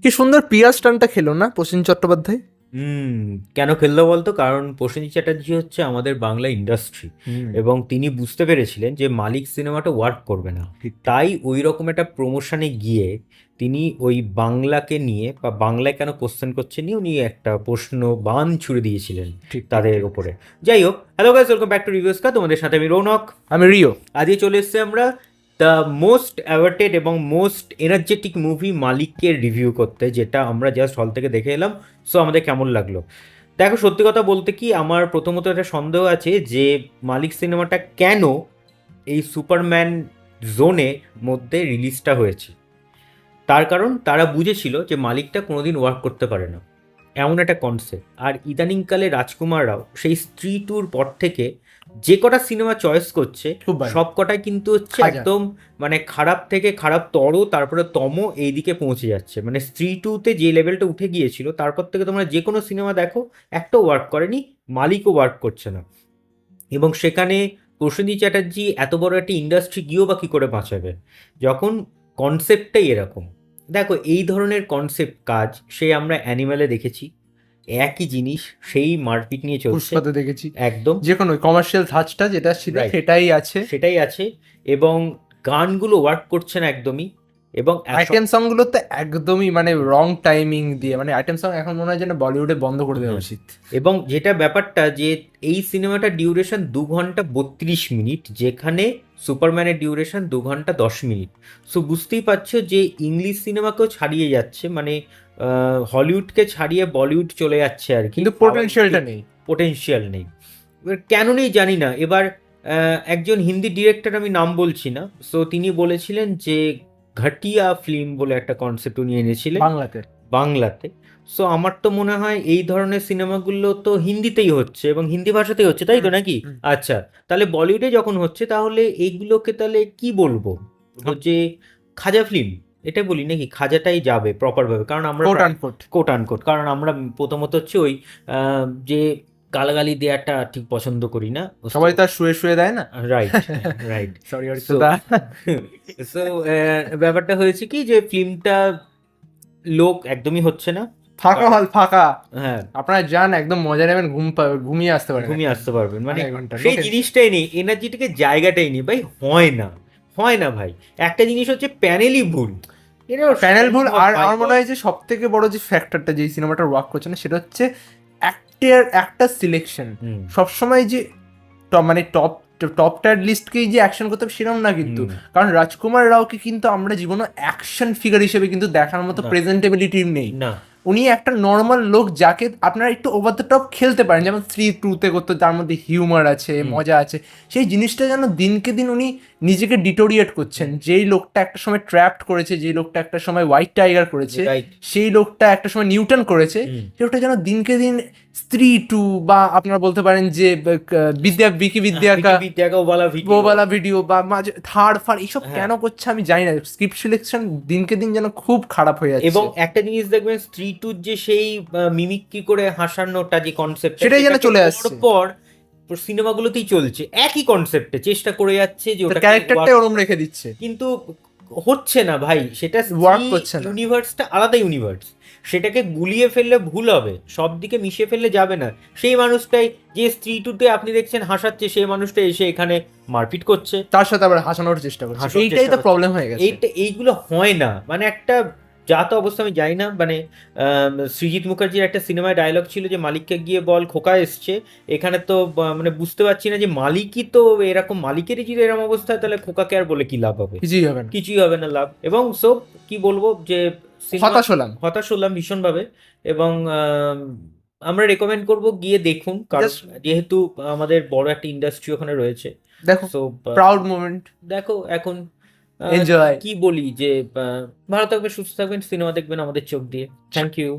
কি সুন্দর পিয়ার স্টানটা খেলো না প্রসেন চট্টোপাধ্যায়। কেন খেললো বলতো? কারণ প্রসেনজিৎ চ্যাটার্জি হচ্ছে আমাদের বাংলা ইন্ডাস্ট্রি, এবং তিনি বুঝতে পেরেছিলেন যে মালিক সিনেমাটা ওয়ার্ক করবে না। তাই ওই রকম একটা প্রমোশনে গিয়ে তিনি ওই বাংলাকে নিয়ে বা বাংলায় কেন কোশ্চেন করছে নিয়ে উনি একটা প্রশ্ন বান ছুড়ে দিয়েছিলেন তাদের ওপরে। যাই হোক, hello guys, welcome back to reviews কা। তোমাদের সাথে আমি রৌনক, আমি রিও। আজকে চলে এসেছি আমরা দ্য মোস্ট অ্যাওয়ার্টেড এবং মোস্ট এনার্জেটিক মুভি মালিককে রিভিউ করতে, যেটা আমরা জাস্ট হল থেকে দেখে এলাম। সো আমাদের কেমন লাগলো? দেখো, সত্যি কথা বলতে কি, আমার প্রথমত একটা সন্দেহ আছে যে মালিক সিনেমাটা কেন এই সুপারম্যান জোনের মধ্যে রিলিজটা হয়েছে। তার কারণ তারা বুঝেছিল যে মালিকটা কোনোদিন ওয়ার্ক করতে পারে না, এমন একটা কনসেপ্ট। আর ইদানিংকালে রাজকুমার রাও সেই স্ত্রী টুর পর থেকে যে কটা সিনেমা চয়েস করছে সব কটাই কিন্তু হচ্ছে একদম মানে খারাপ থেকে খারাপ তর, তারপরে তম, এই দিকে পৌঁছে যাচ্ছে। মানে স্ত্রী টুতে যে লেভেলটা উঠে গিয়েছিল, তারপর থেকে তোমরা যে কোনো সিনেমা দেখো একটাও ওয়ার্ক করেনি, মালিকও ওয়ার্ক করছে না। এবং সেখানে প্রসেনজিৎ চ্যাটার্জি এত বড় একটা ইন্ডাস্ট্রি গিয়েও বা কী করে বাঁচাবে যখন কনসেপ্টটাই এরকম। দেখো, এই ধরনের কনসেপ্ট কাজ সে আমরা অ্যানিমেলে দেখেছি, একই জিনিস সেই মারপিট নিয়ে চলছে, পুষ্পাতে দেখেছি একদম যে কোনো কমার্শিয়াল ধাঁচটা যেটা ছিল সেটাই আছে, সেটাই আছে। এবং গানগুলো ওয়ার্ক করছে না একদমই। এবং আইটেম সং গুলো তো একদমই মানে রং টাইমিং দিয়ে, মানে আইটেম সং এখন মনে হয় যেন বলিউডে বন্ধ করে দেওয়া উচিত। এবং যেটা ব্যাপারটা যে এই সিনেমাটার ডিউরেশন 2 ঘন্টা 32 মিনিট, যেখানে সুপারম্যানের ডিউরেশন 2 ঘন্টা 10 মিনিট। সো বুঝতেই পারছো যে ইংলিশ সিনেমাকেও ছাড়িয়ে যাচ্ছে, মানে হলিউডকে ছাড়িয়ে বলিউড চলে যাচ্ছে আর কি। কিন্তু পোটেনশিয়ালটা নেই, পোটেনশিয়াল নেই। এবার কেন নেই জানি না। এবার একজন হিন্দি ডিরেক্টর, আমি নাম বলছি না, সো তিনি বলেছিলেন যে ঘাটিয়া ফিল্ম বলে একটা কনসেপ্ট উনি এনেছিলেন বাংলাতে। সো আমার তো মনে হয় এই ধরনের সিনেমাগুলো তো হিন্দিতেই হচ্ছে এবং হিন্দি ভাষাতেই হচ্ছে, তাই তো নাকি? আচ্ছা, তাহলে বলিউডে যখন হচ্ছে তাহলে এইগুলোকে তাহলে কি বলবো, যে খাজা ফিল্ম এটা বলি নাকি? খাজাটাই যাবে প্রপারভাবে, কারণ আমরা কোট আনকোট, কারণ আমরা প্রথমত হচ্ছে ওই যে গালাগালি দেওয়াটা ঠিক পছন্দ করি না। সবাই তার শুয়ে শুয়ে দেয় না। Right, right. সরি সো ব্যাপারটা হয়েছে কি যে ফিল্মটা লোক একদমই হচ্ছে না, ফাঁকা হল ফাঁকা। হ্যাঁ, আপনারা যান, একদম মজা নেবেন, ঘুমিয়ে আসতে পারবেন, ঘুমিয়ে আসতে পারবেন। মানে ঘন্টা সেই জিনিসটাই নেই, এনার্জিটিকে জায়গাটাই নেই ভাই, হয় না, হয় না ভাই। একটা জিনিস হচ্ছে প্যানেলই ভুল, প্যানেল ভুল। আর আমার মনে হয় যে সব থেকে বড় যে ফ্যাক্টরটা যে সিনেমাটা ওয়ার্ক করছে না সেটা হচ্ছে একটা সিলেকশন। সবসময় যে মানে টপ টায়ার লিস্টকেই যে অ্যাকশন করতে হবে সেরকম না কিন্তু, কারণ রাজকুমার রাওকে কিন্তু আমরা জীবনে অ্যাকশন ফিগার হিসেবে কিন্তু দেখার মতো প্রেজেন্টেবিলিটি নেই। না, উনি একটা নর্মাল লোক যাকে আপনারা একটু ওভার দ্য টপ খেলতে পারেন, যেমন স্ত্রী টুতে করতে, তার মধ্যে হিউমার আছে, মজা আছে। সেই জিনিসটা যেন দিনকে দিন উনি নিজেকে ডিটোরিয়েট করছেন। যেই লোকটা একটা সময় ট্র্যাপড করেছে, যেই লোকটা একটা সময় হোয়াইট টাইগার করেছে, সেই লোকটা একটা সময় নিউটন করেছে, সেই লোকটা যেন দিনকে দিন স্ত্রী টু বা আপনারা বলতে পারেন যে বিদ্যা ভিডিও বা মাঝে থার্ড ফার এইসব কেন করছে আমি জানি না। স্ক্রিপ্ট সিলেকশন দিনকে দিন যেন খুব খারাপ হয়ে যাচ্ছে। এবং একটা জিনিস দেখবেন, স্ত্রী টুর যে সেই মিমিক্রি করে হাসানোটা যে কনসেপ্ট, সেটাই যেন চলে আসছে পর সিনেমাগুলোতেই চলছে, একই কনসেপ্টে চেষ্টা করে যাচ্ছে যে ওটা ক্যারেক্টারটাই ওরকম রেখে দিচ্ছে, কিন্তু হচ্ছে না ভাই। সেটা ওয়ার্ক করছে না। ইউনিভার্সটা আলাদা ইউনিভার্স, সেটাকে গুলিয়ে ফেললে ভুল হবে, সব দিকে মিশিয়ে ফেললে যাবে না। সেই মানুষটাই যে স্ত্রী টুতে আপনি দেখছেন হাসাচ্ছে, সেই মানুষটা এসে এখানে মারপিট করছে, তার সাথে আবার হাসানোর চেষ্টা করছে। এইটাই তো প্রবলেম হয়ে গেছে। এইগুলো হয় না। মানে একটা যা তো অবস্থা আমি জানি না। মানে সৃজিত মুখার্জির একটা সিনেমায় ডায়লগ ছিল যে মালিককে গিয়ে বল খোকা এসছে। এখানে তো মানে বুঝতে পারছি না যে মালিকই তো এরকম, মালিকেরই যদি এরকম অবস্থা হয় তাহলে খোকাকে আর বলে কি লাভ হবে? কিছুই হবে না লাভ। এবং সব কি বলবো যে হতাশ হলাম ভীষণভাবে। এবং আমরা রেকমেন্ড করব গিয়ে দেখুন, কারণ যেহেতু আমাদের বড় একটা ইন্ডাস্ট্রি ওখানে রয়েছে। দেখো, প্রাউড মোমেন্ট, দেখো এখন এনজয়। কি বলি যে ভালো থাকবেন, সুস্থ থাকবেন, সিনেমা দেখবেন আমাদের চোখ দিয়ে। Thank you.